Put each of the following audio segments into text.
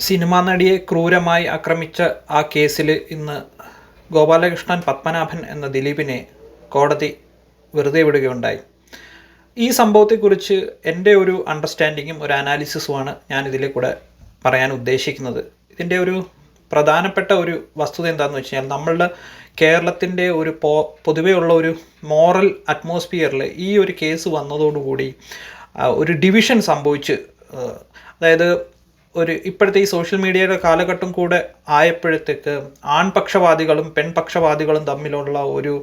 Cinema നടിയെ ക്രൂരമായി ആക്രമിച്ച ആ കേസിൽ ഇന്ന് ഗോപാലകൃഷ്ണൻ പത്മനാഭൻ എന്ന ദിലീപിനെ കോടതി വെറുതെ വിടുകയുണ്ടായി. ഈ സംഭവത്തെക്കുറിച്ച് എൻ്റെ ഒരു അണ്ടർസ്റ്റാൻഡിങ്ങും ഒരു അനാലിസിസുമാണ് ഞാനിതിലെ കൂടെ പറയാൻ ഉദ്ദേശിക്കുന്നത്. ഇതിൻ്റെ ഒരു പ്രധാനപ്പെട്ട ഒരു വസ്തുത എന്താണെന്ന് വെച്ച് കഴിഞ്ഞാൽ, നമ്മളുടെ കേരളത്തിൻ്റെ ഒരു പൊതുവേ ഉള്ള ഒരു മോറൽ അറ്റ്മോസ്ഫിയറിൽ ഈ ഒരു കേസ് വന്നതോടുകൂടി ഒരു ഡിവിഷൻ സംഭവിച്ച്, അതായത് ഇപ്പോഴത്തെ ഈ സോഷ്യൽ മീഡിയയുടെ കാലഘട്ടം കൂടെ ആയപ്പോഴത്തേക്ക് ആൺപക്ഷപാതികളും പെൺപക്ഷപാതികളും തമ്മിലുള്ള ഒരു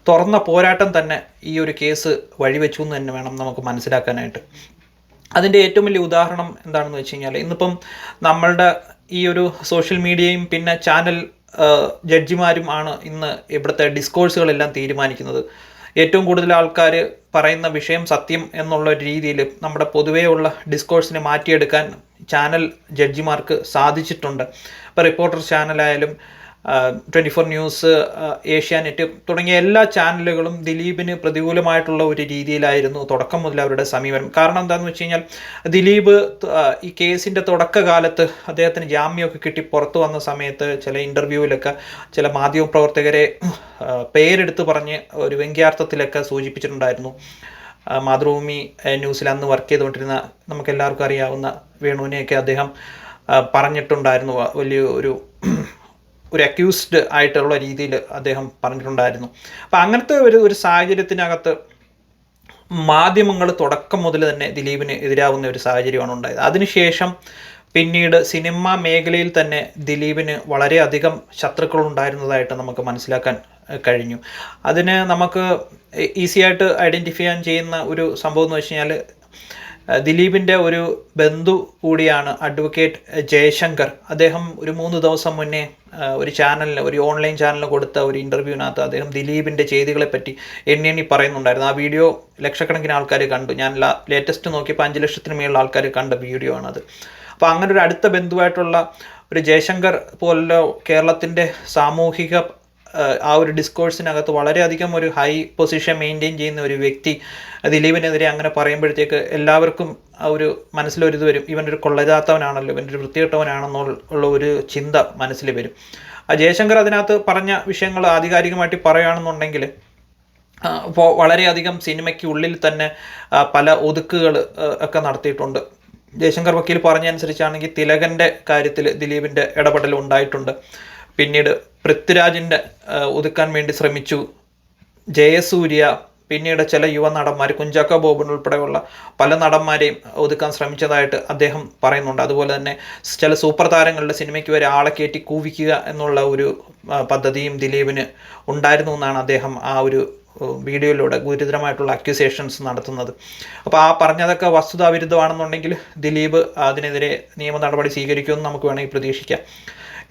തുറന്ന പോരാട്ടം തന്നെ ഈ ഒരു കേസ് വഴിവെച്ചു എന്ന് തന്നെ വേണം നമുക്ക് മനസ്സിലാക്കാനായിട്ട്. അതിൻ്റെ ഏറ്റവും വലിയ ഉദാഹരണം എന്താണെന്ന് വെച്ച് കഴിഞ്ഞാൽ, ഇന്നിപ്പം നമ്മളുടെ ഈ ഒരു സോഷ്യൽ മീഡിയയും പിന്നെ ചാനൽ ജഡ്ജിമാരും ആണ് ഇന്ന് ഇവിടുത്തെ ഡിസ്കോഴ്സുകളെല്ലാം തീരുമാനിക്കുന്നത്. ഏറ്റവും കൂടുതൽ ആൾക്കാർ പറയുന്ന വിഷയം സത്യം എന്നുള്ള രീതിയിൽ നമ്മുടെ പൊതുവേ ഉള്ള ഡിസ്കോഴ്സിനെ മാറ്റിയെടുക്കാൻ ചാനൽ ജഡ്ജിമാർക്ക് സാധിച്ചിട്ടുണ്ട്. ഇപ്പോൾ റിപ്പോർട്ടർ ചാനലായാലും 24 ന്യൂസ്, ഏഷ്യാനെറ്റ് തുടങ്ങിയ എല്ലാ ചാനലുകളും ദിലീപിന് പ്രതികൂലമായിട്ടുള്ള ഒരു രീതിയിലായിരുന്നു തുടക്കം മുതൽ അവരുടെ സമീപനം. കാരണം എന്താണെന്ന് വെച്ച് കഴിഞ്ഞാൽ, ദിലീപ് ഈ കേസിൻ്റെ തുടക്കകാലത്ത് അദ്ദേഹത്തിന് ജാമ്യമൊക്കെ കിട്ടി പുറത്തു വന്ന സമയത്ത് ചില ഇൻ്റർവ്യൂവിലൊക്കെ ചില മാധ്യമപ്രവർത്തകരെ പേരെടുത്ത് പറഞ്ഞ് ഒരു വ്യംഗ്യാർത്ഥത്തിലൊക്കെ സൂചിപ്പിച്ചിട്ടുണ്ടായിരുന്നു. മാതൃഭൂമി ന്യൂസിൽ അന്ന് വർക്ക് ചെയ്തുകൊണ്ടിരുന്ന നമുക്കെല്ലാവർക്കും അറിയാവുന്ന വേണുവിനെയൊക്കെ അദ്ദേഹം പറഞ്ഞിട്ടുണ്ടായിരുന്നു. വലിയ ഒരു അക്യൂസ്ഡ് ആയിട്ടുള്ള രീതിയിൽ അദ്ദേഹം പറഞ്ഞിട്ടുണ്ടായിരുന്നു. അപ്പം അങ്ങനത്തെ ഒരു സാഹചര്യത്തിനകത്ത് മാധ്യമങ്ങൾ തുടക്കം മുതൽ തന്നെ ദിലീപിന് എതിരാവുന്ന ഒരു സാഹചര്യമാണ് ഉണ്ടായത്. അതിനുശേഷം പിന്നീട് സിനിമാ മേഖലയിൽ തന്നെ ദിലീപിന് വളരെയധികം ശത്രുക്കളുണ്ടായിരുന്നതായിട്ട് നമുക്ക് മനസ്സിലാക്കാൻ കഴിഞ്ഞു. അതിന് നമുക്ക് ഈസിയായിട്ട് ഐഡൻറ്റിഫൈ ചെയ്യുന്ന ഒരു സംഭവം എന്ന് വെച്ച് കഴിഞ്ഞാൽ, ദിലീപിൻ്റെ ഒരു ബന്ധു കൂടിയാണ് അഡ്വക്കേറ്റ് ജയശങ്കർ. അദ്ദേഹം ഒരു 3 ദിവസം മുന്നേ ഒരു ചാനലിന്, ഒരു ഓൺലൈൻ ചാനലിന് കൊടുത്ത ഒരു ഇൻ്റർവ്യൂവിനകത്ത് അദ്ദേഹം ദിലീപിൻ്റെ ചെയ്തികളെപ്പറ്റി എണ്ണി പറയുന്നുണ്ടായിരുന്നു. ആ വീഡിയോ ലക്ഷക്കണക്കിന് ആൾക്കാർ കണ്ടു. ഞാൻ ലേറ്റസ്റ്റ് നോക്കിയപ്പോൾ 5 ലക്ഷത്തിന് മേലുള്ള ആൾക്കാർ കണ്ട വീഡിയോ ആണത്. അപ്പോൾ അങ്ങനെ ഒരു അടുത്ത ബന്ധുവായിട്ടുള്ള ഒരു ജയശങ്കർ പോലുള്ള കേരളത്തിൻ്റെ സാമൂഹിക ആ ഒരു ഡിസ്കോഴ്സിനകത്ത് വളരെയധികം ഒരു ഹൈ പൊസിഷൻ മെയിൻറ്റെയിൻ ചെയ്യുന്ന ഒരു വ്യക്തി ദിലീപിനെതിരെ അങ്ങനെ പറയുമ്പോഴത്തേക്ക് എല്ലാവർക്കും ആ ഒരു മനസ്സിലൊരിത് വരും, ഇവനൊരു കൊള്ളരുതാത്തവനാണല്ലോ, ഇവനൊരു വൃത്തികെട്ടവനാണെന്നുള്ള ഒരു ചിന്ത മനസ്സിൽ വരും. ആ ജയശങ്കർ അതിനകത്ത് പറഞ്ഞ വിഷയങ്ങൾ ആധികാരികമായിട്ട് പറയുകയാണെന്നുണ്ടെങ്കിൽ, ഇപ്പോൾ വളരെയധികം സിനിമയ്ക്ക് ഉള്ളിൽ തന്നെ പല ഒതുക്കുകൾ ഒക്കെ നടത്തിയിട്ടുണ്ട്. ജയശങ്കർ വക്കീൽ പറഞ്ഞനുസരിച്ചാണെങ്കിൽ തിലകൻ്റെ കാര്യത്തിൽ ദിലീപിൻ്റെ ഇടപെടൽ ഉണ്ടായിട്ടുണ്ട്. പിന്നീട് പൃഥ്വിരാജിൻ്റെ ഒതുക്കാൻ വേണ്ടി ശ്രമിച്ചു. ജയസൂര്യ, പിന്നീട് ചില യുവ നടന്മാർ, കുഞ്ചാക്കോ ബോബൻ ഉൾപ്പെടെയുള്ള പല നടന്മാരെയും ഒതുക്കാൻ ശ്രമിച്ചതായിട്ട് അദ്ദേഹം പറയുന്നുണ്ട്. അതുപോലെ തന്നെ ചില സൂപ്പർ താരങ്ങളുടെ സിനിമയ്ക്ക് വരെ ആളെ കയറ്റി കൂവിക്കുക എന്നുള്ള ഒരു പദ്ധതിയും ദിലീപിന് ഉണ്ടായിരുന്നു എന്നാണ് അദ്ദേഹം ആ ഒരു വീഡിയോയിലൂടെ ഗുരുതരമായിട്ടുള്ള അക്യൂസേഷൻസ് നടത്തുന്നത്. അപ്പോൾ ആ പറഞ്ഞതൊക്കെ വസ്തുതാവിരുദ്ധമാണെന്നുണ്ടെങ്കിൽ ദിലീപ് അതിനെതിരെ നിയമ നടപടി സ്വീകരിക്കുമെന്ന് നമുക്ക് വേണമെങ്കിൽ പ്രതീക്ഷിക്കാം.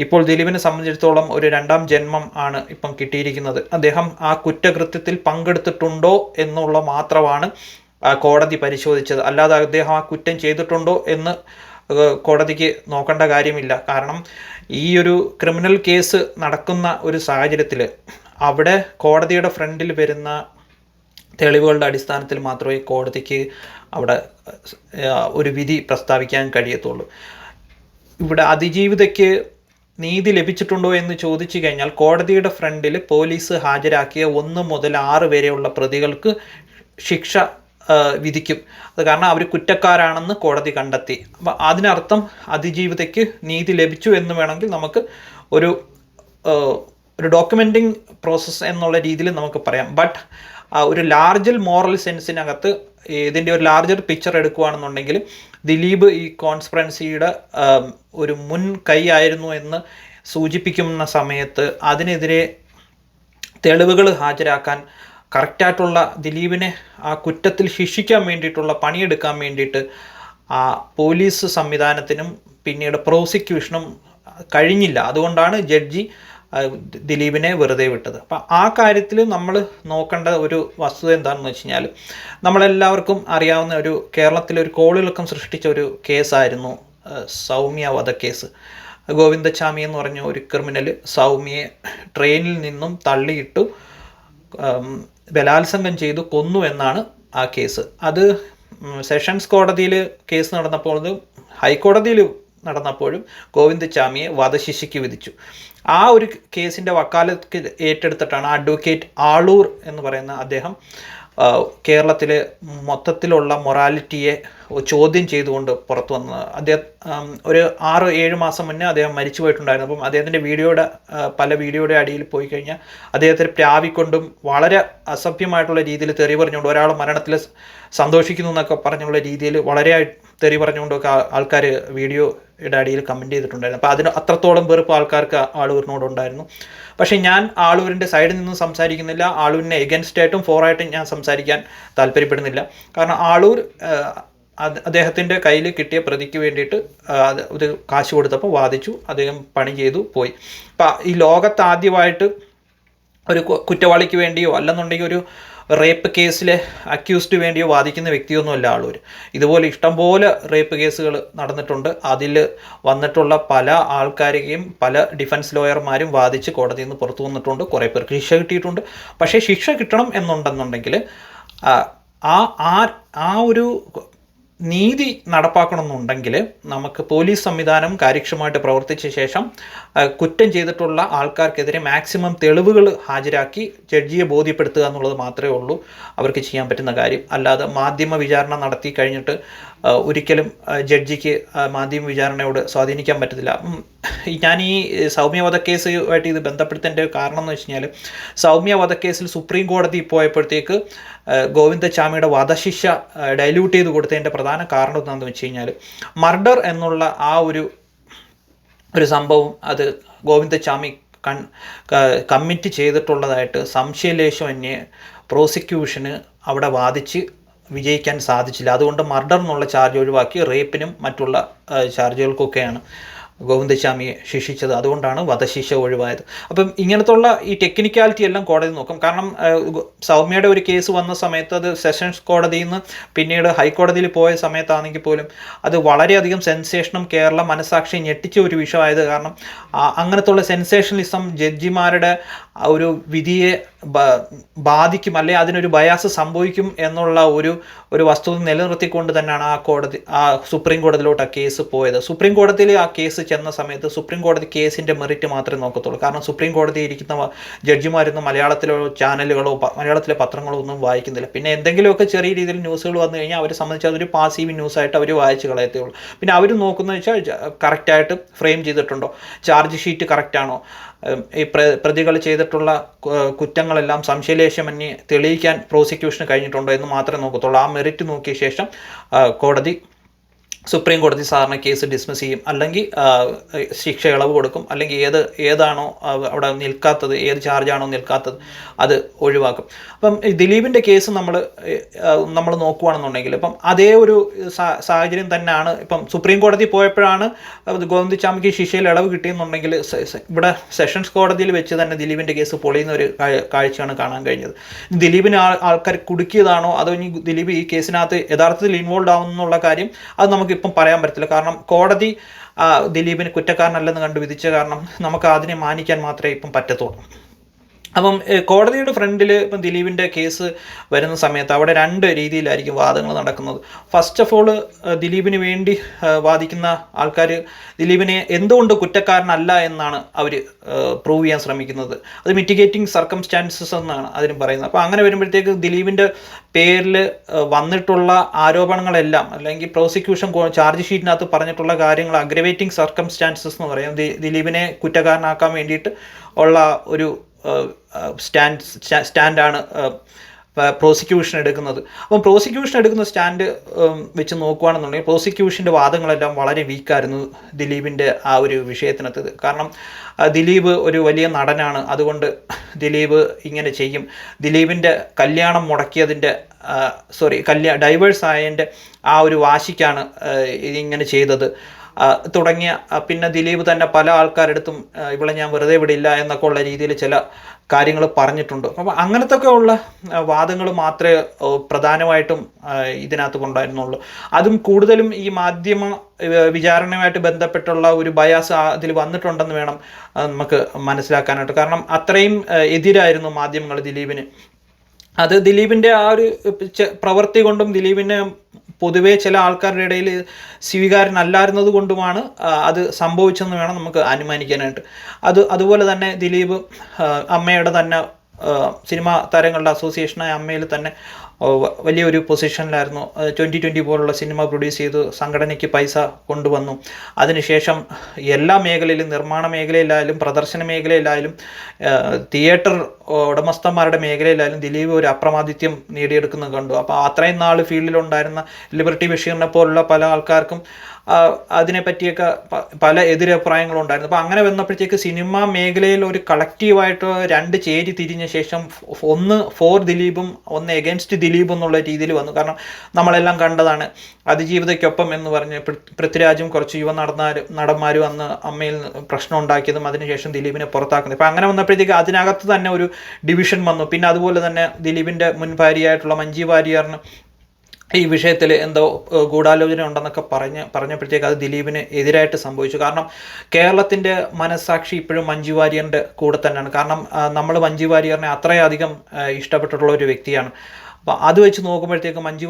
ഇപ്പോൾ ദിലീപിനെ സംബന്ധിച്ചിടത്തോളം ഒരു 2ാം ജന്മം ആണ് ഇപ്പം കിട്ടിയിരിക്കുന്നത്. അദ്ദേഹം ആ കുറ്റകൃത്യത്തിൽ പങ്കെടുത്തിട്ടുണ്ടോ എന്നുള്ള മാത്രമാണ് കോടതി പരിശോധിച്ചത്. അല്ലാതെ അദ്ദേഹം ആ കുറ്റം ചെയ്തിട്ടുണ്ടോ എന്ന് കോടതിക്ക് നോക്കേണ്ട കാര്യമില്ല. കാരണം ഈ ഒരു ക്രിമിനൽ കേസ് നടക്കുന്ന ഒരു സാഹചര്യത്തിൽ അവിടെ കോടതിയുടെ ഫ്രണ്ടിൽ വരുന്ന തെളിവുകളുടെ അടിസ്ഥാനത്തിൽ മാത്രമേ കോടതിക്ക് അവിടെ ഒരു വിധി പ്രസ്താവിക്കാൻ കഴിയത്തുള്ളൂ. ഇവിടെ അതിജീവിതയ്ക്ക് നീതി ലഭിച്ചിട്ടുണ്ടോ എന്ന് ചോദിച്ചു കഴിഞ്ഞാൽ, കോടതിയുടെ ഫ്രണ്ടിൽ പോലീസ് ഹാജരാക്കിയ 1 മുതൽ 6 വരെയുള്ള പ്രതികൾക്ക് ശിക്ഷ വിധിക്കും. അത് കാരണം അവർ കുറ്റക്കാരാണെന്ന് കോടതി കണ്ടെത്തി. അപ്പം അതിനർത്ഥം അതിജീവിതയ്ക്ക് നീതി ലഭിച്ചു എന്ന് വേണമെങ്കിൽ നമുക്ക് ഒരു ഡോക്യുമെൻറ്റിംഗ് പ്രോസസ്സ് എന്നുള്ള രീതിയിൽ നമുക്ക് പറയാം. ബട്ട് ഒരു ലാർജർ മോറൽ സെൻസിനകത്ത് ഇതിൻ്റെ ഒരു ലാർജർ പിക്ചർ എടുക്കുകയാണെന്നുണ്ടെങ്കിൽ, ദിലീപ് ഈ കോൺസ്പിറൻസിയുടെ ഒരു മുൻ കൈ ആയിരുന്നു എന്ന് സൂചിപ്പിക്കുന്ന സമയത്ത് അതിനെതിരെ തെളിവുകൾ ഹാജരാക്കാൻ, കറക്റ്റായിട്ടുള്ള ദിലീപിനെ ആ കുറ്റത്തിൽ ശിക്ഷിക്കാൻ വേണ്ടിയിട്ടുള്ള പണിയെടുക്കാൻ വേണ്ടിയിട്ട് ആ പോലീസ് സംവിധാനത്തിനും പിന്നീട് പ്രോസിക്യൂഷനും കഴിഞ്ഞില്ല. അതുകൊണ്ടാണ് ജഡ്ജി ദിലീപിനെ വെറുതെ വിട്ടത്. അപ്പം ആ കാര്യത്തിൽ നമ്മൾ നോക്കേണ്ട ഒരു വസ്തുത എന്താണെന്ന് വെച്ച് കഴിഞ്ഞാൽ, നമ്മളെല്ലാവർക്കും അറിയാവുന്ന ഒരു കേരളത്തിലൊരു കോളിളക്കം സൃഷ്ടിച്ച ഒരു കേസായിരുന്നു സൗമ്യ വധക്കേസ്. ഗോവിന്ദച്ചാമി എന്ന് പറഞ്ഞ ഒരു ക്രിമിനൽ സൗമ്യയെ ട്രെയിനിൽ നിന്നും തള്ളിയിട്ടു ബലാത്സംഗം ചെയ്തു കൊന്നു എന്നാണ് ആ കേസ്. അത് സെഷൻസ് കോടതിയിൽ കേസ് നടന്നപ്പോൾ ഹൈക്കോടതിയിൽ നടന്നപ്പോഴും ഗോവിന്ദചാമിയെ വധശിക്ഷയ്ക്ക് വിധിച്ചു. ആ ഒരു കേസിൻ്റെ വക്കാലത്ത് ഏറ്റെടുത്തിട്ടാണ് അഡ്വക്കേറ്റ് ആളൂർ എന്ന് പറയുന്ന അദ്ദേഹം കേരളത്തിലെ മൊത്തത്തിലുള്ള മൊറാലിറ്റിയെ ചോദ്യം ചെയ്തുകൊണ്ട് പുറത്തു വന്നത്. അദ്ദേഹം ഒരു 6-7 മാസം മുന്നേ അദ്ദേഹം മരിച്ചു പോയിട്ടുണ്ടായിരുന്നു. അപ്പം അദ്ദേഹത്തിൻ്റെ പല വീഡിയോയുടെ അടിയിൽ പോയി കഴിഞ്ഞാൽ അദ്ദേഹത്തിന് പ്രാവിക്കൊണ്ടും വളരെ അസഭ്യമായിട്ടുള്ള രീതിയിൽ തെറി പറഞ്ഞുകൊണ്ട് ഒരാൾ മരണത്തിൽ സന്തോഷിക്കുന്നു എന്നൊക്കെ പറഞ്ഞുള്ള രീതിയിൽ വളരെ തെറി പറഞ്ഞുകൊണ്ടൊക്കെ ആൾക്കാർ വീഡിയോയുടെ അടിയിൽ കമൻറ്റ് ചെയ്തിട്ടുണ്ടായിരുന്നു. അപ്പോൾ അതിന് അത്രത്തോളം വെറുപ്പ് ആൾക്കാർക്ക് ആളൂരിനോടുണ്ടായിരുന്നു. പക്ഷേ ഞാൻ ആളൂരിൻ്റെ സൈഡിൽ നിന്നും സംസാരിക്കുന്നില്ല, ആളൂരിനെ എഗൻസ്റ്റായിട്ടും ഫോറായിട്ടും ഞാൻ സംസാരിക്കാൻ താല്പര്യപ്പെടുന്നില്ല. കാരണം ആളൂർ അദ്ദേഹത്തിൻ്റെ കയ്യിൽ കിട്ടിയ പ്രതിക്ക് വേണ്ടിയിട്ട് ഇത് കാശ് കൊടുത്തപ്പോൾ വാദിച്ചു, അദ്ദേഹം പണി ചെയ്തു പോയി. അപ്പം ഈ ലോകത്ത് ആദ്യമായിട്ട് ഒരു കുറ്റവാളിക്ക് വേണ്ടിയോ അല്ലെന്നുണ്ടെങ്കിൽ ഒരു റേപ്പ് കേസിലെ അക്യൂസ്ഡ് വേണ്ടിയോ വാദിക്കുന്ന വ്യക്തിയൊന്നുമല്ല ആളൂർ. ഇതുപോലെ ഇഷ്ടംപോലെ റേപ്പ് കേസുകൾ നടന്നിട്ടുണ്ട്. അതിൽ വന്നിട്ടുള്ള പല ആൾക്കാരെയും പല ഡിഫൻസ് ലോയർമാരും വാദിച്ച് കോടതിയിൽ നിന്ന് പുറത്തു വന്നിട്ടുണ്ട്. കുറേ പേർക്ക് ശിക്ഷ കിട്ടിയിട്ടുണ്ട്. പക്ഷേ ശിക്ഷ കിട്ടണം എന്നുണ്ടെന്നുണ്ടെങ്കിൽ ആ ഒരു നീതി നടപ്പാക്കണമെന്നുണ്ടെങ്കിൽ നമുക്ക് പോലീസ് സംവിധാനം കാര്യക്ഷമമായിട്ട് പ്രവർത്തിച്ച ശേഷം കുറ്റം ചെയ്തിട്ടുള്ള ആൾക്കാർക്കെതിരെ മാക്സിമം തെളിവുകൾ ഹാജരാക്കി ജഡ്ജിയെ ബോധ്യപ്പെടുത്തുക എന്നുള്ളത് മാത്രമേ ഉള്ളൂ അവർക്ക് ചെയ്യാൻ പറ്റുന്ന കാര്യം. അല്ലാതെ മാധ്യമ വിചാരണ നടത്തി കഴിഞ്ഞിട്ട് ഒരിക്കലും ജഡ്ജിക്ക് മാധ്യമ വിചാരണയോട് സ്വാധീനിക്കാൻ പറ്റത്തില്ല. ഞാൻ ഈ സൗമ്യ വധക്കേസുമായിട്ട് ഇത് ബന്ധപ്പെടുത്തേണ്ട കാരണം എന്ന് വെച്ച് കഴിഞ്ഞാൽ, സൗമ്യ വധക്കേസിൽ സുപ്രീം കോടതി പോയപ്പോഴത്തേക്ക് ഗോവിന്ദചാമിയുടെ വധശിക്ഷ ഡൈല്യൂട്ട് ചെയ്ത് കൊടുത്തതിൻ്റെ പ്രധാന കാരണം എന്താണെന്ന് വെച്ച് കഴിഞ്ഞാൽ, മർഡർ എന്നുള്ള ആ ഒരു സംഭവം അത് ഗോവിന്ദചാമി കമ്മിറ്റ് ചെയ്തിട്ടുള്ളതായിട്ട് സംശയലേശമന്യേ പ്രോസിക്യൂഷന് അവിടെ വാദിച്ച് വിജയിക്കാൻ സാധിച്ചില്ല. അതുകൊണ്ട് മർഡർ എന്നുള്ള ചാർജ് ഒഴിവാക്കി റേപ്പിനും മറ്റുള്ള ചാർജുകൾക്കൊക്കെയാണ് ഗോവിന്ദചാമിയെ ശിക്ഷിച്ചത്. അതുകൊണ്ടാണ് വധശിക്ഷ ഒഴിവായത്. അപ്പം ഇങ്ങനത്തുള്ള ഈ ടെക്നിക്കാലിറ്റി എല്ലാം കോടതി നോക്കും. കാരണം സൗമ്യയുടെ ഒരു കേസ് വന്ന സമയത്ത് അത് സെഷൻസ് കോടതിയിൽ നിന്ന് പിന്നീട് ഹൈക്കോടതിയിൽ പോയ സമയത്താണെങ്കിൽ പോലും അത് വളരെയധികം സെൻസേഷനും കേരള മനസാക്ഷി ഞെട്ടിച്ച ഒരു വിഷയമായത് കാരണം അങ്ങനത്തുള്ള സെൻസേഷനലിസം ജഡ്ജിമാരുടെ ഒരു വിധിയെ ബാധിക്കും, അല്ലെങ്കിൽ അതിനൊരു ബയാസ് സംഭവിക്കും എന്നുള്ള ഒരു വസ്തുത നിലനിർത്തിക്കൊണ്ട് തന്നെയാണ് ആ സുപ്രീം കോടതിയിലോട്ട് ആ കേസ് പോയത്. സുപ്രീം കോടതിയിൽ ആ കേസ് ചെന്ന സമയത്ത് സുപ്രീം കോടതി കേസിൻ്റെ മെറിറ്റ് മാത്രമേ നോക്കത്തുള്ളൂ. കാരണം സുപ്രീം കോടതി ഇരിക്കുന്ന ജഡ്ജിമാരൊന്നും മലയാളത്തിലോ ചാനലുകളോ മലയാളത്തിലെ പത്രങ്ങളോ ഒന്നും വായിക്കുന്നില്ല. പിന്നെ എന്തെങ്കിലുമൊക്കെ ചെറിയ രീതിയിൽ ന്യൂസുകൾ വന്നു കഴിഞ്ഞാൽ അവരെ സംബന്ധിച്ച് അതൊരു പാസീവ് ന്യൂസായിട്ട് അവർ വായിച്ച് കളയത്തേ ഉള്ളൂ. പിന്നെ അവർ നോക്കുന്നത് വെച്ചാൽ കറക്റ്റായിട്ട് ഫ്രെയിം ചെയ്തിട്ടുണ്ടോ, ചാർജ് ഷീറ്റ് കറക്റ്റാണോ, ഈ പ്രതികൾ ചെയ്തിട്ടുള്ള കുറ്റങ്ങളെല്ലാം സംശയലേശമന്യേ തെളിയിക്കാൻ പ്രോസിക്യൂഷന് കഴിഞ്ഞിട്ടുണ്ടോ എന്ന് മാത്രമേ നോക്കത്തുള്ളൂ. ആ മെറിറ്റ് നോക്കിയ ശേഷം സുപ്രീം കോടതി സാറിന് കേസ് ഡിസ്മിസ് ചെയ്യും, അല്ലെങ്കിൽ ശിക്ഷ ഇളവ് കൊടുക്കും, അല്ലെങ്കിൽ ഏതാണോ അവിടെ നിൽക്കാത്തത്, ഏത് ചാർജാണോ നിൽക്കാത്തത് അത് ഒഴിവാക്കും. അപ്പം ദിലീപിൻ്റെ കേസ് നമ്മൾ നോക്കുകയാണെന്നുണ്ടെങ്കിൽ ഇപ്പം അതേ ഒരു സാഹചര്യം തന്നെയാണ്. ഇപ്പം സുപ്രീം കോടതി പോയപ്പോഴാണ് ഗോവിന്ദചാമിക്ക് ശിക്ഷയിൽ ഇളവ് കിട്ടിയെന്നുണ്ടെങ്കിൽ ഇവിടെ സെഷൻസ് കോടതിയിൽ വെച്ച് തന്നെ ദിലീപിൻ്റെ കേസ് പൊളിയുന്ന ഒരു കാഴ്ചയാണ് കാണാൻ കഴിഞ്ഞത്. ദിലീപിനെ ആൾക്കാർ കുടുക്കിയതാണോ അതോ ഇനി ദിലീപ് ഈ കേസിനകത്ത് യഥാർത്ഥത്തിൽ ഇൻവോൾവ് ആവുന്നുള്ള കാര്യം അത് നമുക്കിപ്പം പറയാൻ പറ്റില്ല. കാരണം കോടതി ദിലീപിന് കുറ്റക്കാരനല്ലെന്ന് കണ്ടു വിധിച്ച കാരണം നമുക്ക് അതിനെ മാനിക്കാൻ മാത്രമേ ഇപ്പം പറ്റത്തുള്ളൂ. അപ്പം കോടതിയുടെ ഫ്രണ്ടിൽ ഇപ്പം ദിലീപിൻ്റെ കേസ് വരുന്ന സമയത്ത് അവിടെ 2 രീതിയിലായിരിക്കും വാദങ്ങൾ നടക്കുന്നത്. ഫസ്റ്റ് ഓഫ് ഓൾ ദിലീപിന് വേണ്ടി വാദിക്കുന്ന ആൾക്കാർ ദിലീപിനെ എന്തുകൊണ്ട് കുറ്റക്കാരനല്ല എന്നാണ് അവർ പ്രൂവ് ചെയ്യാൻ ശ്രമിക്കുന്നത്. അത് മിറ്റിഗേറ്റിംഗ് സർക്കംസ്റ്റാൻസസ് എന്നാണ് അതിന് പറയുന്നത്. അപ്പോൾ അങ്ങനെ വരുമ്പോഴത്തേക്ക് ദിലീപിൻ്റെ പേരിൽ വന്നിട്ടുള്ള ആരോപണങ്ങളെല്ലാം അല്ലെങ്കിൽ പ്രോസിക്യൂഷൻ ചാർജ് ഷീറ്റിനകത്ത് പറഞ്ഞിട്ടുള്ള കാര്യങ്ങൾ അഗ്രവേറ്റിംഗ് സർക്കംസ്റ്റാൻസസ് എന്ന് പറയും. ദിലീപിനെ കുറ്റക്കാരനാക്കാൻ വേണ്ടിയിട്ട് ഉള്ള ഒരു സ്റ്റാൻഡാണ് പ്രോസിക്യൂഷൻ എടുക്കുന്നത്. അപ്പം പ്രോസിക്യൂഷൻ എടുക്കുന്ന സ്റ്റാൻഡ് വെച്ച് നോക്കുകയാണെന്നുണ്ടെങ്കിൽ പ്രോസിക്യൂഷൻ്റെ വാദങ്ങളെല്ലാം വളരെ വീക്കായിരുന്നു ദിലീപിൻ്റെ ആ ഒരു വിഷയത്തിനകത്ത്. കാരണം ദിലീപ് ഒരു വലിയ നടനാണ്, അതുകൊണ്ട് ദിലീപ് ഇങ്ങനെ ചെയ്യും, ദിലീപിൻ്റെ കല്യാണം മുടക്കിയതിൻ്റെ ഡൈവേഴ്സ് ആയതിൻ്റെ ആ ഒരു വാശിക്കാണ് ഇങ്ങനെ ചെയ്തത് തുടങ്ങിയ, പിന്നെ ദിലീപ് തന്നെ പല ആൾക്കാരെടുത്തും ഇവളെ ഞാൻ വെറുതെ വിടില്ല എന്നൊക്കെ ഉള്ള രീതിയിൽ ചില കാര്യങ്ങൾ പറഞ്ഞിട്ടുണ്ട്. അപ്പം അങ്ങനത്തൊക്കെ ഉള്ള വാദങ്ങൾ മാത്രമേ പ്രധാനമായിട്ടും ഇതിനകത്ത് കൊണ്ടായിരുന്നുള്ളൂ. അതും കൂടുതലും ഈ മാധ്യമ വിചാരണയുമായിട്ട് ബന്ധപ്പെട്ടുള്ള ഒരു ബയാസ് അതിൽ വന്നിട്ടുണ്ടെന്ന് വേണം നമുക്ക് മനസ്സിലാക്കാനായിട്ട്. കാരണം അത്രയും എതിരായിരുന്നു മാധ്യമങ്ങൾ ദിലീപിന്. അത് ദിലീപിൻ്റെ ആ ഒരു പ്രവൃത്തി കൊണ്ടും ദിലീപിനെ പൊതുവേ ചില ആൾക്കാരുടെ ഇടയിൽ സ്വീകാര്യനല്ലായിരുന്നത് കൊണ്ടുമാണ് അത് സംഭവിച്ചെന്ന് വേണം നമുക്ക് അനുമാനിക്കാനായിട്ട്. അതുപോലെ തന്നെ ദിലീപ് അമ്മയുടെ തന്നെ സിനിമാ താരങ്ങളുടെ അസോസിയേഷനായ അമ്മയിൽ തന്നെ വലിയൊരു പൊസിഷനിലായിരുന്നു. 2020 പോലുള്ള സിനിമ പ്രൊഡ്യൂസ് ചെയ്ത് സംഘടനയ്ക്ക് പൈസ കൊണ്ടുവന്നു. അതിനുശേഷം എല്ലാ മേഖലയിലും, നിർമ്മാണ മേഖലയിലായാലും പ്രദർശന മേഖലയിലായാലും തിയേറ്റർ ഉടമസ്ഥന്മാരുടെ മേഖലയിലായാലും ദിലീപ് ഒരു അപ്രമാദിത്യം നേടിയെടുക്കുന്നത് കണ്ടു. അപ്പോൾ അത്രയും നാൾ ഫീൽഡിലുണ്ടായിരുന്ന ലിബർട്ടി ബഷീറിനെ പോലുള്ള പല ആൾക്കാർക്കും അതിനെപ്പറ്റിയൊക്കെ പല എതിരഭിപ്രായങ്ങളും ഉണ്ടായിരുന്നു. അപ്പോൾ അങ്ങനെ വന്നപ്പോഴത്തേക്ക് സിനിമാ മേഖലയിൽ ഒരു കളക്റ്റീവായിട്ട് രണ്ട് ചേരി തിരിഞ്ഞ ശേഷം ഒന്ന് ഫോർ ദിലീപും ഒന്ന് എഗൻസ്റ്റ് ദിലീപ് എന്നുള്ള രീതിയിൽ വന്നു. കാരണം നമ്മളെല്ലാം കണ്ടതാണ് അതിജീവിതയ്ക്കൊപ്പം എന്ന് പറഞ്ഞ് പൃഥ്വിരാജും കുറച്ച് നടന്മാരും അന്ന് അമ്മയിൽ പ്രശ്നം ഉണ്ടാക്കിയതും അതിനുശേഷം ദിലീപിനെ പുറത്താക്കുന്നത്. ഇപ്പം അങ്ങനെ വന്നപ്പോഴത്തേക്ക് അതിനകത്ത് തന്നെ ഒരു ഡിവിഷൻ വന്നു. പിന്നെ അതുപോലെ തന്നെ ദിലീപിൻ്റെ മുൻ ഭാര്യയായിട്ടുള്ള മഞ്ജു വാര്യറിന് ഈ വിഷയത്തിൽ എന്തോ ഗൂഢാലോചന ഉണ്ടെന്നൊക്കെ പറഞ്ഞപ്പോഴത്തേക്ക് അത് ദിലീപിന് എതിരായിട്ട് സംഭവിച്ചു. കാരണം കേരളത്തിൻ്റെ മനസ്സാക്ഷി ഇപ്പോഴും മഞ്ജു വാര്യറിൻ്റെ കൂടെ തന്നെയാണ്. കാരണം നമ്മൾ മഞ്ജു വാര്യറിനെ അത്രയധികം ഇഷ്ടപ്പെട്ടിട്ടുള്ള ഒരു വ്യക്തിയാണ്. അപ്പോൾ അത് വെച്ച് നോക്കുമ്പോഴത്തേക്ക് മഞ്ജു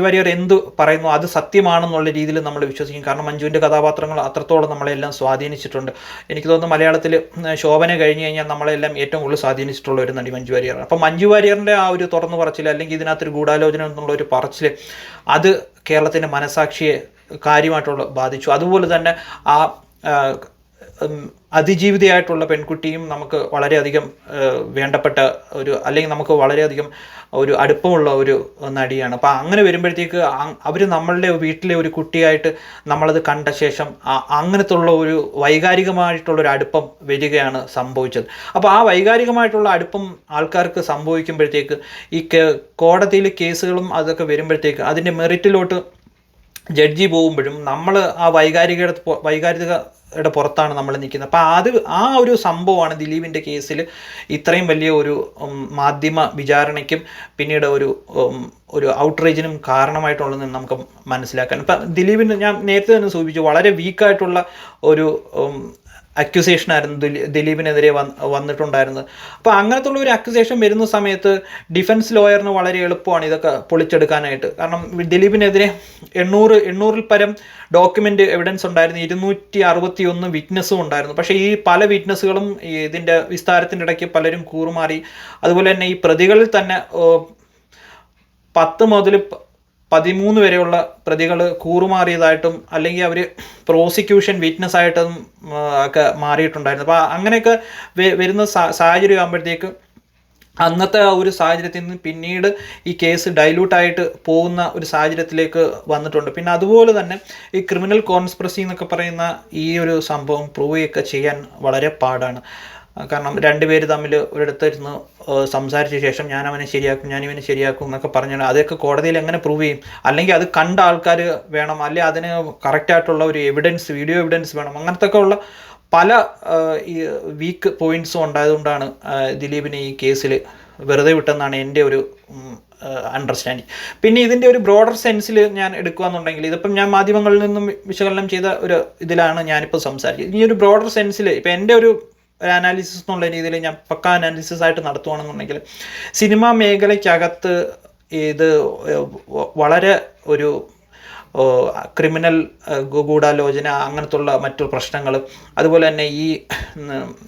വാര്യർ എന്ത് പറയുന്നു അത് സത്യമാണെന്നുള്ള രീതിയിൽ നമ്മൾ വിശ്വസിക്കും. കാരണം മഞ്ജുവിൻ്റെ കഥാപാത്രങ്ങൾ അത്രത്തോളം നമ്മളെല്ലാം സ്വാധീനിച്ചിട്ടുണ്ട്. എനിക്ക് തോന്നുന്നു മലയാളത്തിൽ ശോഭന കഴിഞ്ഞ് കഴിഞ്ഞാൽ നമ്മളെല്ലാം ഏറ്റവും കൂടുതൽ സ്വാധീനിച്ചിട്ടുള്ള ഒരു നടി മഞ്ജു വാര്യർ. അപ്പോൾ മഞ്ജു വാര്യറിൻ്റെ ആ ഒരു തുറന്നു പറച്ചിൽ അല്ലെങ്കിൽ ഇതിനകത്തൊരു ഗൂഢാലോചന എന്നുള്ള ഒരു പറച്ചിൽ അത് കേരളത്തിൻ്റെ മനസാക്ഷിയെ കാര്യമായിട്ടുള്ള ബാധിച്ചു. അതുപോലെ തന്നെ ആ അതിജീവിതയായിട്ടുള്ള പെൺകുട്ടിയും നമുക്ക് വളരെയധികം വേണ്ടപ്പെട്ട ഒരു, അല്ലെങ്കിൽ നമുക്ക് വളരെയധികം ഒരു അടുപ്പമുള്ള ഒരു നടിയാണ്. അപ്പോൾ അങ്ങനെ വരുമ്പോഴത്തേക്ക് അവർ നമ്മളുടെ വീട്ടിലെ ഒരു കുട്ടിയായിട്ട് നമ്മളത് കണ്ട ശേഷം അങ്ങനത്തുള്ള ഒരു വൈകാരികമായിട്ടുള്ളൊരു അടുപ്പം വരികയാണ് സംഭവിച്ചത്. അപ്പോൾ ആ വൈകാരികമായിട്ടുള്ള അടുപ്പം ആൾക്കാർക്ക് സംഭവിക്കുമ്പോഴത്തേക്ക് ഈ കോടതിയിൽ കേസുകളും അതൊക്കെ വരുമ്പോഴത്തേക്ക് അതിൻ്റെ മെറിറ്റിലോട്ട് ജഡ്ജി പോകുമ്പോഴും നമ്മൾ ആ വൈകാരികയുടെ പുറത്താണ് നമ്മൾ നിൽക്കുന്നത്. അപ്പോൾ ആ ഒരു സംഭവമാണ് ദിലീപിൻ്റെ കേസിൽ ഇത്രയും വലിയ ഒരു മാധ്യമ വിചാരണയ്ക്കും പിന്നീട് ഒരു ഔട്ട്റേജിനും കാരണമായിട്ടുള്ളതെന്ന് നമുക്ക് മനസ്സിലാക്കാൻ. ഇപ്പം ദിലീപിന് ഞാൻ നേരത്തെ തന്നെ സൂചിപ്പിച്ചു, വളരെ വീക്കായിട്ടുള്ള ഒരു അക്യൂസേഷനായിരുന്നു ദിലീപിനെതിരെ വന്നിട്ടുണ്ടായിരുന്നത്. അപ്പോൾ അങ്ങനത്തുള്ള ഒരു അക്യൂസേഷൻ വരുന്ന സമയത്ത് ഡിഫൻസ് ലോയറിന് വളരെ എളുപ്പമാണ് ഇതൊക്കെ പൊളിച്ചെടുക്കാനായിട്ട്. കാരണം ദിലീപിനെതിരെ 800-ൽ പരം ഡോക്യുമെൻ്റ് എവിഡൻസ് ഉണ്ടായിരുന്നു, 261 വിറ്റ്നസ്സും ഉണ്ടായിരുന്നു. പക്ഷേ ഈ പല വിറ്റ്നസ്സുകളും ഇതിൻ്റെ വിസ്താരത്തിൻ്റെ ഇടയ്ക്ക് പലരും കൂറുമാറി. അതുപോലെ തന്നെ ഈ പ്രതികളിൽ തന്നെ 10 മുതൽ 13 വരെയുള്ള പ്രതികൾ കൂറുമാറിയതായിട്ടും അല്ലെങ്കിൽ അവർ പ്രോസിക്യൂഷൻ വിറ്റ്നസ് ആയിട്ടും ഒക്കെ മാറിയിട്ടുണ്ടായിരുന്നു. അപ്പോൾ അങ്ങനെയൊക്കെ വരുന്ന സാഹചര്യം ആകുമ്പോഴത്തേക്ക് അന്നത്തെ ആ ഒരു സാഹചര്യത്തിൽ നിന്ന് പിന്നീട് ഈ കേസ് ഡൈല്യൂട്ടായിട്ട് പോകുന്ന ഒരു സാഹചര്യത്തിലേക്ക് വന്നിട്ടുണ്ട്. പിന്നെ അതുപോലെ തന്നെ ഈ ക്രിമിനൽ കോൺസ്പിറസി എന്നൊക്കെ പറയുന്ന ഈ ഒരു സംഭവം പ്രൂവ് ചെയ്യുകയൊക്കെ ചെയ്യാൻ വളരെ പാടാണ്. കാരണം രണ്ടുപേര് തമ്മിൽ ഒരിടത്തിരുന്ന് സംസാരിച്ച ശേഷം ഞാൻ ഇവനെ ശരിയാക്കും എന്നൊക്കെ പറഞ്ഞാൽ അതൊക്കെ കോടതിയിൽ എങ്ങനെ പ്രൂവ് ചെയ്യും? അല്ലെങ്കിൽ അത് കണ്ട ആൾക്കാർ വേണം, അല്ലെങ്കിൽ അതിന് കറക്റ്റായിട്ടുള്ള ഒരു വീഡിയോ എവിഡൻസ് വേണം. അങ്ങനത്തെ ഉള്ള പല ഈ വീക്ക് പോയിൻറ്റ്സും ഉണ്ടായതുകൊണ്ടാണ് ദിലീപിനെ ഈ കേസിൽ വെറുതെ വിട്ടെന്നാണ് എൻ്റെ ഒരു അണ്ടർസ്റ്റാൻഡിങ്. പിന്നെ ഇതിൻ്റെ ഒരു ബ്രോഡർ സെൻസിൽ ഞാൻ എടുക്കുകയെന്നുണ്ടെങ്കിൽ, ഇതിപ്പം ഞാൻ മാധ്യമങ്ങളിൽ നിന്നും വിശകലനം ചെയ്ത ഒരു ഇതിലാണ് ഞാനിപ്പോൾ സംസാരിച്ചത്. ഈ ഒരു ബ്രോഡർ സെൻസിൽ ഇപ്പം എൻ്റെ ഒരു അനാലിസിസ് എന്നുള്ള രീതിയിൽ ഞാൻ പക്കാ അനാലിസിസ് ആയിട്ട് നടത്തുകയാണെന്നുണ്ടെങ്കിൽ സിനിമാ മേഖലയ്ക്കകത്ത് ഇത് വളരെ ഒരു ക്രിമിനൽ ഗൂഢാലോചന അങ്ങനത്തുള്ള മറ്റു പ്രശ്നങ്ങൾ, അതുപോലെ തന്നെ ഈ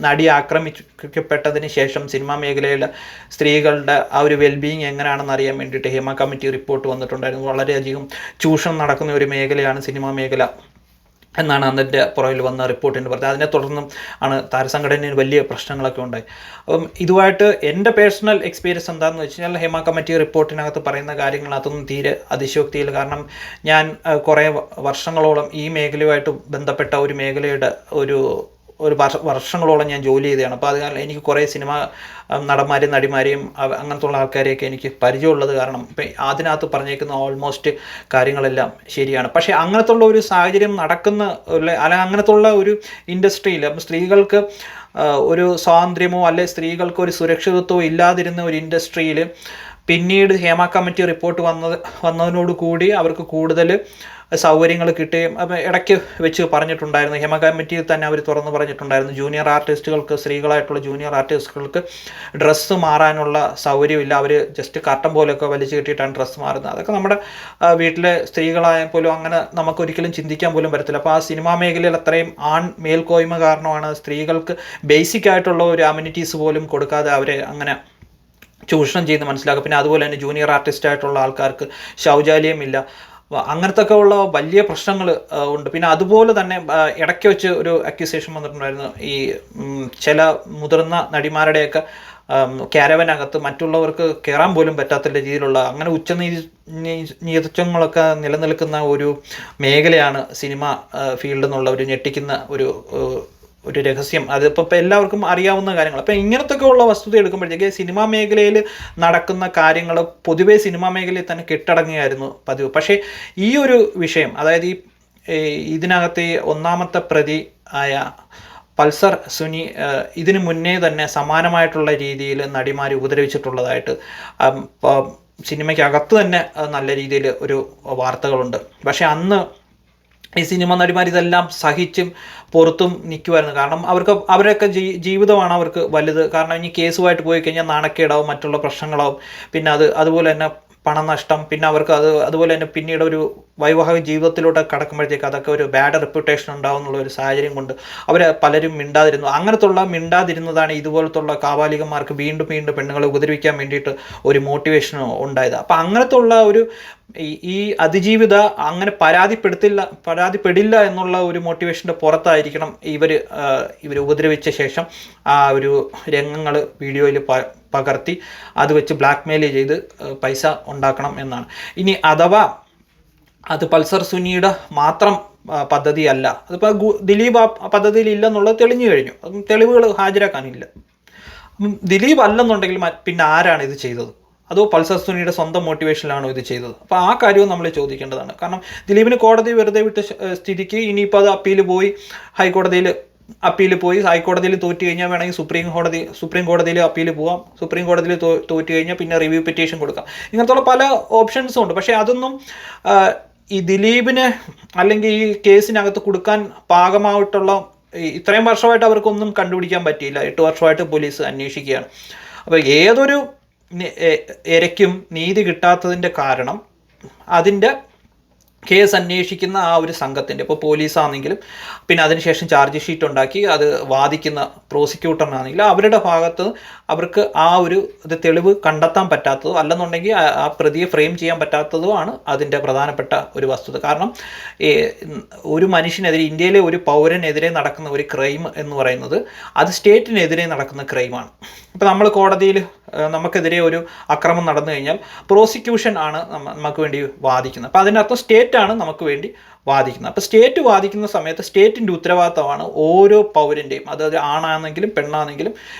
നടി ആക്രമിക്കപ്പെട്ടതിന് ശേഷം സിനിമാ മേഖലയിലെ സ്ത്രീകളുടെ ആ ഒരു വെൽബീയിങ് എങ്ങനെയാണെന്ന് അറിയാൻ വേണ്ടിയിട്ട് ഹേമ കമ്മിറ്റി റിപ്പോർട്ട് വന്നിട്ടുണ്ടായിരുന്നു. വളരെയധികം ചൂഷണം നടക്കുന്ന ഒരു മേഖലയാണ് സിനിമാ മേഖല എന്നാണ് അതിൻ്റെ പുറകിൽ വന്ന റിപ്പോർട്ടിന് പറഞ്ഞത്. അതിനെ തുടർന്നും ആണ് താരസംഘടനയിൽ വലിയ പ്രശ്നങ്ങളൊക്കെ ഉണ്ടായി. അപ്പം ഇതുമായിട്ട് എൻ്റെ പേഴ്സണൽ എക്സ്പീരിയൻസ് എന്താണെന്ന് വെച്ച് കഴിഞ്ഞാൽ ഹേമ കമ്മിറ്റി റിപ്പോർട്ടിനകത്ത് പറയുന്ന കാര്യങ്ങളകത്തൊന്നും തീരെ അതിശയോക്തിയില്ല. കാരണം ഞാൻ കുറേ വർഷങ്ങളോളം ഈ മേഖലയുമായിട്ട് ബന്ധപ്പെട്ട ഒരു മേഖലയുടെ ഒരു വർഷങ്ങളോളം ഞാൻ ജോലി ചെയ്തതാണ്. അപ്പോൾ അതിനാൽ എനിക്ക് കുറേ സിനിമ നടന്മാരെയും നടിമാരെയും അങ്ങനത്തുള്ള ആൾക്കാരെയൊക്കെ എനിക്ക് പരിചയമുള്ളത് കാരണം ഇപ്പം അതിനകത്ത് പറഞ്ഞേക്കുന്ന ഓൾമോസ്റ്റ് കാര്യങ്ങളെല്ലാം ശരിയാണ്. പക്ഷേ അങ്ങനത്തുള്ള ഒരു സാഹചര്യം നടക്കുന്ന അല്ലെങ്കിൽ അങ്ങനത്തുള്ള ഒരു ഇൻഡസ്ട്രിയിൽ സ്ത്രീകൾക്ക് ഒരു സ്വാതന്ത്ര്യമോ അല്ലെ സ്ത്രീകൾക്ക് ഒരു സുരക്ഷിതത്വമോ ഇല്ലാതിരുന്ന ഒരു ഇൻഡസ്ട്രിയിൽ പിന്നീട് ഹേമ കമ്മിറ്റി റിപ്പോർട്ട് വന്നതിനോടുകൂടി അവർക്ക് കൂടുതൽ സൗകര്യങ്ങൾ കിട്ടുകയും അപ്പം ഇടയ്ക്ക് വെച്ച് പറഞ്ഞിട്ടുണ്ടായിരുന്നു, ഹേമ കമ്മിറ്റിയിൽ തന്നെ അവർ തുറന്ന് പറഞ്ഞിട്ടുണ്ടായിരുന്നു, ജൂനിയർ ആർട്ടിസ്റ്റുകൾക്ക്, സ്ത്രീകളായിട്ടുള്ള ജൂനിയർ ആർട്ടിസ്റ്റുകൾക്ക് ഡ്രസ്സ് മാറാനുള്ള സൗകര്യമില്ല, അവർ ജസ്റ്റ് കർട്ടൻ പോലെയൊക്കെ വലിച്ചു കെട്ടിയിട്ടാണ് ഡ്രസ്സ് മാറുന്നത്. അതൊക്കെ നമ്മുടെ വീട്ടിലെ സ്ത്രീകളായ പോലും അങ്ങനെ നമുക്കൊരിക്കലും ചിന്തിക്കാൻ പോലും പറ്റത്തില്ല. അപ്പോൾ ആ സിനിമാ മേഖലയിൽ അത്രയും മേൽക്കോയ്മ കാരണമാണ് സ്ത്രീകൾക്ക് ബേസിക് ആയിട്ടുള്ള ഒരു അമ്യൂണിറ്റീസ് പോലും കൊടുക്കാതെ അവരെ അങ്ങനെ ചൂഷണം ചെയ്ത് മനസ്സിലാക്കുക. പിന്നെ അതുപോലെ തന്നെ ജൂനിയർ ആർട്ടിസ്റ്റ് ആയിട്ടുള്ള ആൾക്കാർക്ക് ശൗചാലയമില്ല, അങ്ങനത്തെ ഒക്കെ ഉള്ള വലിയ പ്രശ്നങ്ങൾ ഉണ്ട്. പിന്നെ അതുപോലെ തന്നെ ഇടയ്ക്ക് വെച്ച് ഒരു അക്യൂസേഷൻ വന്നിട്ടുണ്ടായിരുന്നു, ഈ ചില മുതിർന്ന നടിമാരുടെയൊക്കെ ക്യാരവനകത്ത് മറ്റുള്ളവർക്ക് കയറാൻ പോലും പറ്റാത്ത രീതിയിലുള്ള അങ്ങനെ നീചങ്ങളൊക്കെ നിലനിൽക്കുന്ന ഒരു മേഖലയാണ് സിനിമ ഫീൽഡ് എന്നുള്ള ഒരു ഞെട്ടിക്കുന്ന ഒരു രഹസ്യം. അതിപ്പോൾ എല്ലാവർക്കും അറിയാവുന്ന കാര്യങ്ങൾ. അപ്പം ഇങ്ങനത്തെ ഉള്ള വസ്തുത എടുക്കുമ്പോഴത്തേക്ക് സിനിമാ മേഖലയിൽ നടക്കുന്ന കാര്യങ്ങൾ പൊതുവേ സിനിമാ മേഖലയിൽ തന്നെ കെട്ടടങ്ങിയായിരുന്നു പതിവ്. പക്ഷേ ഈ ഒരു വിഷയം, അതായത് ഇതിനകത്ത് ഒന്നാമത്തെ പ്രതി ആയ പൾസർ സുനി ഇതിനു മുന്നേ തന്നെ സമാനമായിട്ടുള്ള രീതിയിൽ നടിമാർ ഉപദ്രവിച്ചിട്ടുള്ളതായിട്ട് സിനിമയ്ക്കകത്ത് തന്നെ നല്ല രീതിയിൽ ഒരു വാർത്തകളുണ്ട്. പക്ഷേ അന്ന് ഈ സിനിമ നടിമാർ ഇതെല്ലാം സഹിച്ചും പുറത്തും നിൽക്കുമായിരുന്നു. കാരണം അവരൊക്കെ ജീവിതമാണ് അവർക്ക് വലുത്. കാരണം ഇനി കേസുമായിട്ട് പോയി കഴിഞ്ഞാൽ നാണക്കേടാവും, മറ്റുള്ള പ്രശ്നങ്ങളാവും, പിന്നെ അതുപോലെ തന്നെ പണനഷ്ടം, പിന്നെ അവർക്ക് അതുപോലെ തന്നെ പിന്നീട് ഒരു വൈവാഹിക ജീവിതത്തിലൂടെ കടക്കുമ്പോഴത്തേക്ക് അതൊക്കെ ഒരു ബാഡ് റെപ്യൂട്ടേഷൻ ഉണ്ടാവും എന്നുള്ള ഒരു സാഹചര്യം കൊണ്ട് അവർ പലരും മിണ്ടാതിരുന്നു. അങ്ങനത്തുള്ള മിണ്ടാതിരുന്നതാണ് ഇതുപോലത്തുള്ള കാപാലികന്മാർക്ക് വീണ്ടും വീണ്ടും പെണ്ണുങ്ങളെ ഉപദ്രവിക്കാൻ വേണ്ടിയിട്ട് ഒരു മോട്ടിവേഷൻ ഉണ്ടായത്. അപ്പം അങ്ങനത്തെ ഉള്ള ഒരു ഈ അതിജീവിത അങ്ങനെ പരാതിപ്പെടില്ല എന്നുള്ള ഒരു മോട്ടിവേഷൻ്റെ പുറത്തായിരിക്കണം ഇവർ ഉപദ്രവിച്ച ശേഷം ആ ഒരു രംഗങ്ങൾ വീഡിയോയിൽ പകർത്തി അത് വെച്ച് ബ്ലാക്ക് മെയിൽ ചെയ്ത് പൈസ ഉണ്ടാക്കണം എന്നാണ്. ഇനി അഥവാ അത് പൾസർ സുനിയുടെ മാത്രം പദ്ധതിയല്ല, അതിപ്പോൾ ദിലീപ് ആ പദ്ധതിയിൽ ഇല്ലെന്നുള്ളത് തെളിഞ്ഞു കഴിഞ്ഞു, തെളിവുകൾ ഹാജരാക്കാനില്ല. ദിലീപ് അല്ലെന്നുണ്ടെങ്കിൽ പിന്നെ ആരാണ് ഇത് ചെയ്തത്? അതോ പൾസർ സുനിയുടെ സ്വന്തം മോട്ടിവേഷനിലാണോ ഇത് ചെയ്തത്? അപ്പോൾ ആ കാര്യവും നമ്മൾ ചോദിക്കേണ്ടതാണ്. കാരണം ദിലീപിന് കോടതി വെറുതെ വിട്ട സ്ഥിതിക്ക് ഇനിയിപ്പോൾ അത് അപ്പീൽ പോയി ഹൈക്കോടതിയിൽ തോറ്റു കഴിഞ്ഞാൽ വേണമെങ്കിൽ സുപ്രീം കോടതിയിൽ അപ്പീൽ പോവാം, സുപ്രീം കോടതിയിൽ തോറ്റു കഴിഞ്ഞാൽ പിന്നെ റിവ്യൂ പെറ്റീഷൻ കൊടുക്കാം. ഇങ്ങനത്തുള്ള പല ഓപ്ഷൻസും ഉണ്ട്. പക്ഷേ അതൊന്നും ഈ ദിലീപിന് അല്ലെങ്കിൽ ഈ കേസിനകത്ത് കൊടുക്കാൻ പാകമായിട്ടുള്ള ഇത്രയും വർഷമായിട്ട് അവർക്കൊന്നും കണ്ടുപിടിക്കാൻ പറ്റിയില്ല. 8 വർഷമായിട്ട് പോലീസ് അന്വേഷിക്കുകയാണ്. അപ്പോൾ ഏതൊരു ഇരയ്ക്കും നീതി കിട്ടാത്തതിൻ്റെ കാരണം അതിൻ്റെ കേസ് അന്വേഷിക്കുന്ന ആ ഒരു സംഘത്തിൻ്റെ, ഇപ്പോൾ പോലീസാണെങ്കിലും പിന്നെ അതിനുശേഷം ചാർജ് ഷീറ്റ് ഉണ്ടാക്കി അത് വാദിക്കുന്ന പ്രോസിക്യൂട്ടറിനാണെങ്കിലും അവരുടെ ഭാഗത്ത് അവർക്ക് ആ ഒരു തെളിവ് കണ്ടെത്താൻ പറ്റാത്തതോ അല്ലെന്നുണ്ടെങ്കിൽ ആ പ്രതിയെ ഫ്രെയിം ചെയ്യാൻ പറ്റാത്തതുമാണ് അതിൻ്റെ പ്രധാനപ്പെട്ട ഒരു വസ്തുത. കാരണം ഒരു മനുഷ്യനെതിരെ, ഇന്ത്യയിലെ ഒരു പൗരനെതിരെ നടക്കുന്ന ഒരു ക്രൈം എന്ന് പറയുന്നത് അത് സ്റ്റേറ്റിനെതിരെ നടക്കുന്ന ക്രൈമാണ്. ഇപ്പോൾ നമ്മൾ കോടതിയിൽ നമുക്കെതിരെ ഒരു അക്രമം നടന്നു കഴിഞ്ഞാൽ പ്രോസിക്യൂഷൻ ആണ് നമുക്ക് വേണ്ടി വാദിക്കുന്നത്. അപ്പോൾ അതിനർത്ഥം സ്റ്റേറ്റാണ് നമുക്ക് വേണ്ടി വാദിക്കുന്നത്. അപ്പോൾ സ്റ്റേറ്റ് വാദിക്കുന്ന സമയത്ത് സ്റ്റേറ്റിൻ്റെ ഉത്തരവാദിത്തമാണ് ഓരോ പൗരൻ്റെയും, അതായത് ആണാണെങ്കിലും പെണ്ണാണെങ്കിലും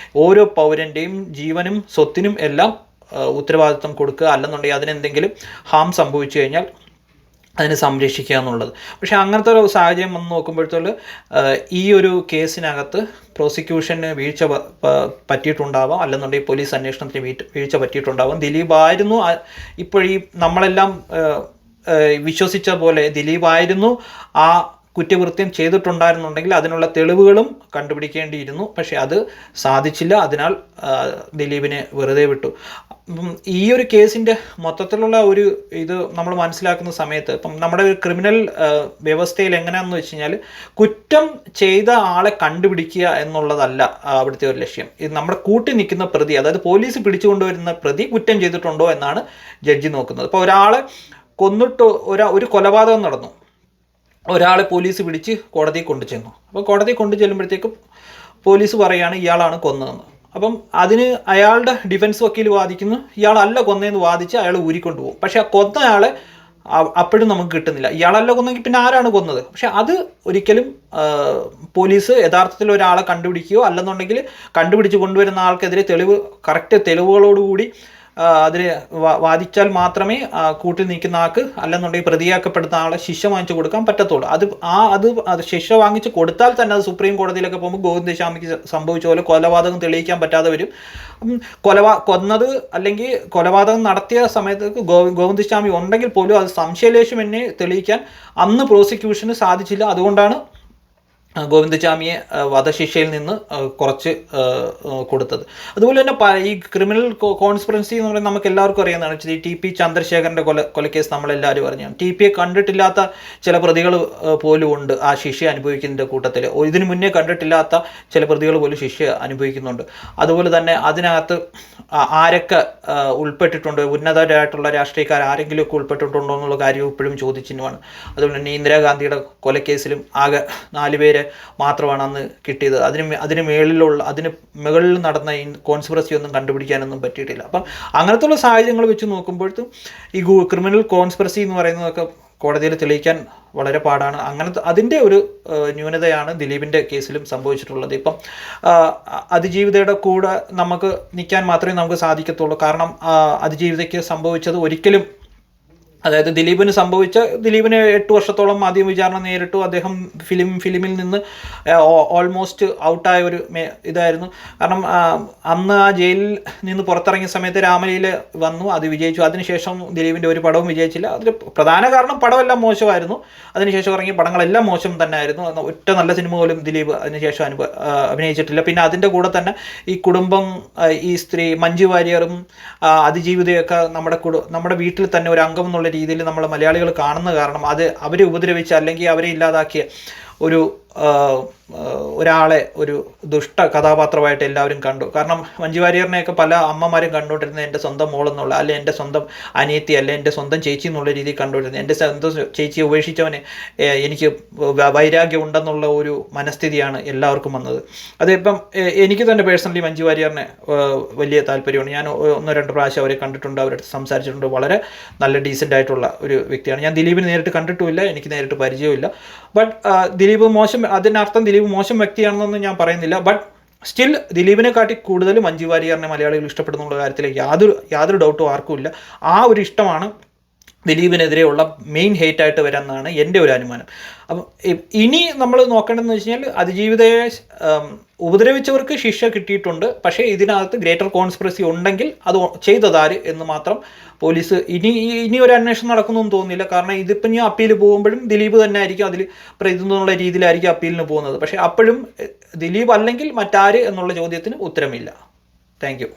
ഓരോ പൗരൻ്റെയും ജീവനും സ്വത്തിനും എല്ലാം ഉത്തരവാദിത്തം കൊടുക്കുക. അല്ലെന്നുണ്ടെങ്കിൽ അതിനെന്തെങ്കിലും ഹാം സംഭവിച്ചു കഴിഞ്ഞാൽ അതിനെ സംരക്ഷിക്കുക എന്നുള്ളത്. പക്ഷേ അങ്ങനത്തെ ഒരു സാഹചര്യം വന്ന് നോക്കുമ്പോഴത്തേക്ക് ഈ ഒരു കേസിനകത്ത് പ്രോസിക്യൂഷന് വീഴ്ച പറ്റിയിട്ടുണ്ടാവാം, അല്ലെന്നുണ്ടെങ്കിൽ പോലീസ് അന്വേഷണത്തിന് വീഴ്ച പറ്റിയിട്ടുണ്ടാവാം. ദിലീപായിരുന്നു ഇപ്പോഴീ നമ്മളെല്ലാം വിശ്വസിച്ച പോലെ ദിലീപായിരുന്നു ആ കുറ്റകൃത്യം ചെയ്തിട്ടുണ്ടായിരുന്നുണ്ടെങ്കിൽ അതിനുള്ള തെളിവുകളും കണ്ടുപിടിക്കേണ്ടിയിരുന്നു. പക്ഷേ അത് സാധിച്ചില്ല. അതിനാൽ ദിലീപിനെ വെറുതെ വിട്ടു. ഈ ഒരു കേസിൻ്റെ മൊത്തത്തിലുള്ള ഒരു ഇത് നമ്മൾ മനസ്സിലാക്കുന്ന സമയത്ത് ഇപ്പം നമ്മുടെ ഒരു ക്രിമിനൽ വ്യവസ്ഥയിൽ എങ്ങനെയാണെന്ന് വെച്ച് കഴിഞ്ഞാൽ കുറ്റം ചെയ്ത ആളെ കണ്ടുപിടിക്കുക എന്നുള്ളതല്ല അവിടുത്തെ ഒരു ലക്ഷ്യം. ഇത് നമ്മുടെ കൂട്ടി നിൽക്കുന്ന പ്രതി, അതായത് പോലീസ് പിടിച്ചുകൊണ്ടുവരുന്ന പ്രതി കുറ്റം ചെയ്തിട്ടുണ്ടോ എന്നാണ് ജഡ്ജി നോക്കുന്നത്. ഇപ്പോൾ ഒരാളെ കൊന്നിട്ട് ഒരു കൊലപാതകം നടന്നു, ഒരാളെ പോലീസ് പിടിച്ച് കോടതിയിൽ കൊണ്ടു ചെന്നു. അപ്പോൾ കോടതിയിൽ കൊണ്ടു ചെല്ലുമ്പോഴത്തേക്കും പോലീസ് പറയുകയാണ് ഇയാളാണ് കൊന്നതെന്ന്. അപ്പം അതിന് അയാളുടെ ഡിഫൻസ് വക്കീൽ വാദിക്കുന്നു ഇയാളല്ല കൊന്നതെന്ന് വാദിച്ച് അയാൾ ഊരിക്കൊണ്ടു പോകും. പക്ഷേ ആ കൊന്നയാളെ അപ്പോഴും നമുക്ക് കിട്ടുന്നില്ല. ഇയാളല്ല കൊന്നെങ്കിൽ പിന്നെ ആരാണ് കൊന്നത്? പക്ഷെ അത് ഒരിക്കലും പോലീസ് യഥാർത്ഥത്തിൽ ഒരാളെ കണ്ടുപിടിക്കുകയോ അല്ലെന്നുണ്ടെങ്കിൽ കണ്ടുപിടിച്ച് കൊണ്ടുവരുന്ന ആൾക്കെതിരെ കറക്റ്റ് തെളിവുകളോടുകൂടി അതിന് വാദിച്ചാൽ മാത്രമേ കൂട്ടിൽ നിൽക്കുന്ന ആൾക്ക് അല്ലെന്നുണ്ടെങ്കിൽ പ്രതിയാക്കപ്പെടുന്ന ആളെ ശിക്ഷ വാങ്ങിച്ചു കൊടുക്കാൻ പറ്റത്തുള്ളൂ. അത് ശിക്ഷ വാങ്ങിച്ച് കൊടുത്താൽ തന്നെ അത് സുപ്രീം കോടതിയിലൊക്കെ പോകുമ്പോൾ ഗോവിന്ദസ്വാമിക്ക് സംഭവിച്ച പോലെ കൊലപാതകം തെളിയിക്കാൻ പറ്റാതെ വരും. കൊന്നത് അല്ലെങ്കിൽ കൊലപാതകം നടത്തിയ സമയത്ത് ഗോവിന്ദസ്വാമി ഉണ്ടെങ്കിൽ പോലും അത് സംശയലേശം എന്നെ തെളിയിക്കാൻ അന്ന് പ്രോസിക്യൂഷന് സാധിച്ചില്ല. അതുകൊണ്ടാണ് ഗോവിന്ദസ്വാമിയെ വധശിക്ഷയിൽ നിന്ന് കുറച്ച് കൊടുത്തത്. അതുപോലെ തന്നെ ഈ ക്രിമിനൽ കോൺസ്പിറൻസി എന്ന് പറയുന്നത് നമുക്ക് എല്ലാവർക്കും അറിയാവുന്നതാണ്. ഈ ടി പി ചന്ദ്രശേഖരൻ്റെ കൊലക്കേസ് നമ്മളെല്ലാവരും അറിഞ്ഞാണ്. ടി പിയെ കണ്ടിട്ടില്ലാത്ത ചില പ്രതികൾ പോലും ഉണ്ട് ആ ശിക്ഷ അനുഭവിക്കുന്നതിൻ്റെ കൂട്ടത്തിൽ. ഇതിനു മുന്നേ കണ്ടിട്ടില്ലാത്ത ചില പ്രതികൾ പോലും ശിക്ഷ അനുഭവിക്കുന്നുണ്ട്. അതുപോലെ തന്നെ അതിനകത്ത് ആരൊക്കെ ഉൾപ്പെട്ടിട്ടുണ്ട്, ഉന്നതരായിട്ടുള്ള രാഷ്ട്രീയക്കാർ ആരെങ്കിലുമൊക്കെ ഉൾപ്പെട്ടിട്ടുണ്ടോ എന്നുള്ള കാര്യം ഇപ്പോഴും ചോദ്യചിഹ്നമാണ്. അതുപോലെ തന്നെ ഇന്ദിരാഗാന്ധിയുടെ കൊലക്കേസിലും ആകെ 4 പേര് മാത്രമാണ് അന്ന് കിട്ടിയത്. അതിന് മുകളിൽ നടന്ന ഈ കോൺസ്പിറസി ഒന്നും കണ്ടുപിടിക്കാനൊന്നും പറ്റിയിട്ടില്ല. അപ്പം അങ്ങനത്തുള്ള സാഹചര്യങ്ങൾ വെച്ച് നോക്കുമ്പോഴത്തും ഈ ക്രിമിനൽ കോൺസ്പിറസി എന്ന് പറയുന്നതൊക്കെ കോടതിയിൽ തെളിയിക്കാൻ വളരെ പാടാണ്. അതിൻ്റെ ഒരു ന്യൂനതയാണ് ദിലീപിൻ്റെ കേസിലും സംഭവിച്ചിട്ടുള്ളത്. ഇപ്പം അതിജീവിതയുടെ കൂടെ നമുക്ക് നിൽക്കാൻ മാത്രമേ നമുക്ക് സാധിക്കത്തുള്ളൂ. കാരണം അതിജീവിതയ്ക്ക് സംഭവിച്ചത് ഒരിക്കലും, അതായത് ദിലീപിന് 8 വർഷത്തോളം മാധ്യമ വിചാരണ നേരിട്ടു. അദ്ദേഹം ഫിലിമിൽ നിന്ന് ഓൾമോസ്റ്റ് ഔട്ടായ ഒരു ഇതായിരുന്നു. കാരണം അന്ന് ആ ജയിലിൽ നിന്ന് പുറത്തിറങ്ങിയ സമയത്ത് രാമലീല വന്നു, അത് വിജയിച്ചു. അതിനുശേഷം ദിലീപിൻ്റെ ഒരു പടവും വിജയിച്ചില്ല. അതിൽ പ്രധാന കാരണം പടമെല്ലാം മോശമായിരുന്നു. അതിനുശേഷം ഇറങ്ങിയ പടങ്ങളെല്ലാം മോശം തന്നെ ആയിരുന്നു. ഒറ്റ നല്ല സിനിമ പോലും ദിലീപ് അതിനുശേഷം അഭിനയിച്ചിട്ടില്ല. പിന്നെ അതിൻ്റെ കൂടെ തന്നെ ഈ കുടുംബം, ഈ സ്ത്രീ മഞ്ജു വാര്യറും അതിജീവിതയൊക്കെ നമ്മുടെ വീട്ടിൽ തന്നെ ഒരു അംഗം എന്നുള്ള രീതിയിൽ നമ്മൾ മലയാളികൾ കാണുന്ന കാരണം അവരെ ഉപദ്രവിച്ച് അല്ലെങ്കിൽ അവരെ ഇല്ലാതാക്കിയ ഒരാളെ ഒരു ദുഷ്ട കഥാപാത്രമായിട്ട് എല്ലാവരും കണ്ടു. കാരണം മഞ്ജു വാര്യറിനെയൊക്കെ പല അമ്മമാരും കണ്ടുകൊണ്ടിരുന്നത് എൻ്റെ സ്വന്തം മോളെന്നുള്ള, അല്ലെ എൻ്റെ സ്വന്തം അനിയത്തി, അല്ലെ എൻ്റെ സ്വന്തം ചേച്ചി എന്നുള്ള രീതിയിൽ കണ്ടുകൊണ്ടിരുന്നത്. എൻ്റെ സ്വന്തം ചേച്ചിയെ ഉപേക്ഷിച്ചവനെ എനിക്ക് വൈരാഗ്യം ഉണ്ടെന്നുള്ള ഒരു മനസ്ഥിതിയാണ് എല്ലാവർക്കും വന്നത്. അതിപ്പം എനിക്ക് തന്നെ പേഴ്സണലി മഞ്ജു വാര്യറിനെ വലിയ താല്പര്യമാണ്. ഞാൻ 1-2 പ്രാവശ്യം അവരെ കണ്ടിട്ടുണ്ട്, അവരുടെ സംസാരിച്ചിട്ടുണ്ട്. വളരെ നല്ല ഡീസൻ്റ് ആയിട്ടുള്ള ഒരു വ്യക്തിയാണ്. ഞാൻ ദിലീപിനെ നേരിട്ട് കണ്ടിട്ടുമില്ല, എനിക്ക് നേരിട്ട് പരിചയമില്ല. ബട്ട് ദിലീപ് അതിനർത്ഥം ദിലീപ് മോശം വ്യക്തിയാണെന്നൊന്നും ഞാൻ പറയുന്നില്ല. ബട്ട് സ്റ്റിൽ ദിലീപിനെ കാട്ടി കൂടുതൽ മഞ്ജു വാര്യറിനെ മലയാളികൾ ഇഷ്ടപ്പെടുന്നുള്ള കാര്യത്തിൽ യാതൊരു ഡൗട്ടും ആർക്കുമില്ല. ആ ഒരു ഇഷ്ടമാണ് ദിലീപിനെതിരെയുള്ള മെയിൻ ഹേറ്റായിട്ട് വരാമെന്നാണ് എൻ്റെ ഒരു അനുമാനം. അപ്പം ഇനി നമ്മൾ നോക്കേണ്ടതെന്ന് വെച്ച് കഴിഞ്ഞാൽ അതിജീവിതയെ ഉപദ്രവിച്ചവർക്ക് ശിക്ഷ കിട്ടിയിട്ടുണ്ട്. പക്ഷേ ഇതിനകത്ത് ഗ്രേറ്റർ കോൺസ്പിറസി ഉണ്ടെങ്കിൽ അത് ചെയ്തതാര് എന്ന് മാത്രം പോലീസ് ഇനി ഒരു അന്വേഷണം നടക്കുന്നൊന്നും തോന്നുന്നില്ല. കാരണം ഇതിപ്പം ഞാൻ അപ്പീൽ പോകുമ്പോഴും ദിലീപ് തന്നെ ആയിരിക്കും അതിൽ പ്രതിന്നുള്ള രീതിയിലായിരിക്കും അപ്പീലിന് പോകുന്നത്. പക്ഷേ അപ്പോഴും ദിലീപ് അല്ലെങ്കിൽ മറ്റാര് എന്നുള്ള ചോദ്യത്തിന് ഉത്തരമില്ല. Thank U.